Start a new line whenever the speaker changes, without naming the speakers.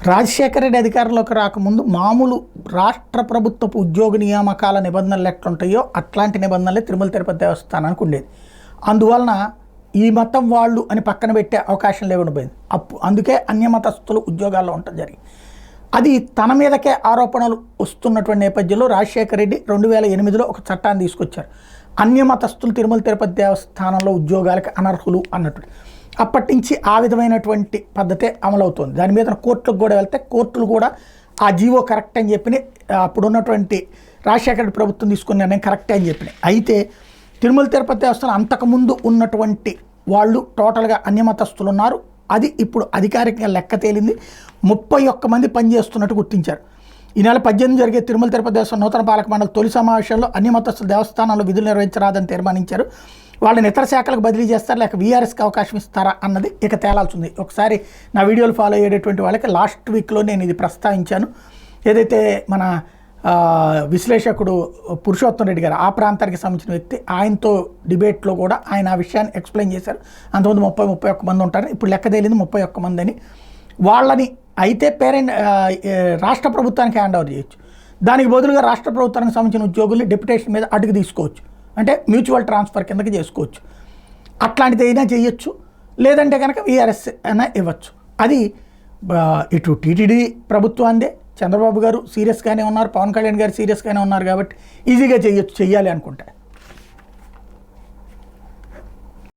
రాజశేఖర రెడ్డి అధికారంలోకి రాకముందు మామూలు రాష్ట్ర ప్రభుత్వపు ఉద్యోగ నియామకాల నిబంధనలు ఎట్లుంటాయో అట్లాంటి నిబంధనలే తిరుమల తిరుపతి దేవస్థానానికి ఉండేది. అందువలన ఈ మతం వాళ్ళు అని పక్కన పెట్టే అవకాశం లేకుండా పోయింది. అందుకే అన్యమతస్థులు ఉద్యోగాల్లో ఉండటం జరిగింది. అది తన మీదకే ఆరోపణలు వస్తున్నటువంటి నేపథ్యంలో రాజశేఖర రెడ్డి 2008లో ఒక చట్టాన్ని తీసుకొచ్చారు. అన్యమతస్థులు తిరుమల తిరుపతి దేవస్థానంలో ఉద్యోగాలకు అనర్హులు అన్నట్టు. అప్పటి నుంచి ఆ విధమైనటువంటి పద్ధతే అమలవుతుంది. దాని మీద కోర్టులకు కూడా వెళ్తే కోర్టులు కూడా ఆ జీవో కరెక్ట్ అని చెప్పినాయి. అప్పుడున్నటువంటి రాజశేఖర రెడ్డి ప్రభుత్వం తీసుకున్న నిర్ణయం కరెక్టే అని చెప్పినాయి. అయితే తిరుమల తిరుపతి దేవస్థానం అంతకుముందు ఉన్నటువంటి వాళ్ళు టోటల్గా అన్యమతస్థులు ఉన్నారు. అది ఇప్పుడు అధికారికంగా లెక్క తేలింది. 31 మంది పనిచేస్తున్నట్టు గుర్తించారు. ఈ నెల 18 జరిగే తిరుమల తిరుపతి దేవస్థానం నూతన పాలక మండలి తొలి సమావేశంలో అన్యమతస్థుల దేవస్థానాల్లో విధులు నిర్వహించరాదని తీర్మానించారు. వాళ్ళని ఇతర శాఖలకు బదిలీ చేస్తారా లేక వీఆర్ఎస్కి అవకాశం ఇస్తారా అన్నది ఇక తేలాల్సింది. ఒకసారి నా వీడియోలు ఫాలో అయ్యేటటువంటి వాళ్ళకి లాస్ట్ వీక్లో నేను ఇది ప్రస్తావించాను. ఏదైతే మన విశ్లేషకుడు పురుషోత్తం రెడ్డి గారు ఆ ప్రాంతానికి సంబంధించిన వ్యక్తి, ఆయనతో డిబేట్లో కూడా ఆయన ఆ విషయాన్ని ఎక్స్ప్లెయిన్ చేశారు. అంతకుముందు 31 మంది ఉంటారు, ఇప్పుడు లెక్క తేలింది 31 మంది అని. వాళ్ళని అయితే రాష్ట్ర ప్రభుత్వానికి హ్యాండ్ ఓవర్ చేయొచ్చు. దానికి బదులుగా రాష్ట్ర ప్రభుత్వానికి సంబంధించిన ఉద్యోగుల్ని డెప్యుటేషన్ మీద అడుగు తీసుకోవచ్చు, అంటే మ్యూచువల్ ట్రాన్స్ఫర్ కిందకి చేసుకోవచ్చు. అట్లాంటిది అయినా చేయొచ్చు, లేదంటే కనుక వీఆర్ఎస్ అయినా ఇవ్వచ్చు. అది ఇటు టీటీడీ ప్రభుత్వాందే, చంద్రబాబు గారు సీరియస్గానే ఉన్నారు, పవన్ కళ్యాణ్ గారు సీరియస్గానే ఉన్నారు కాబట్టి ఈజీగా చెయ్యాలి అనుకుంటా.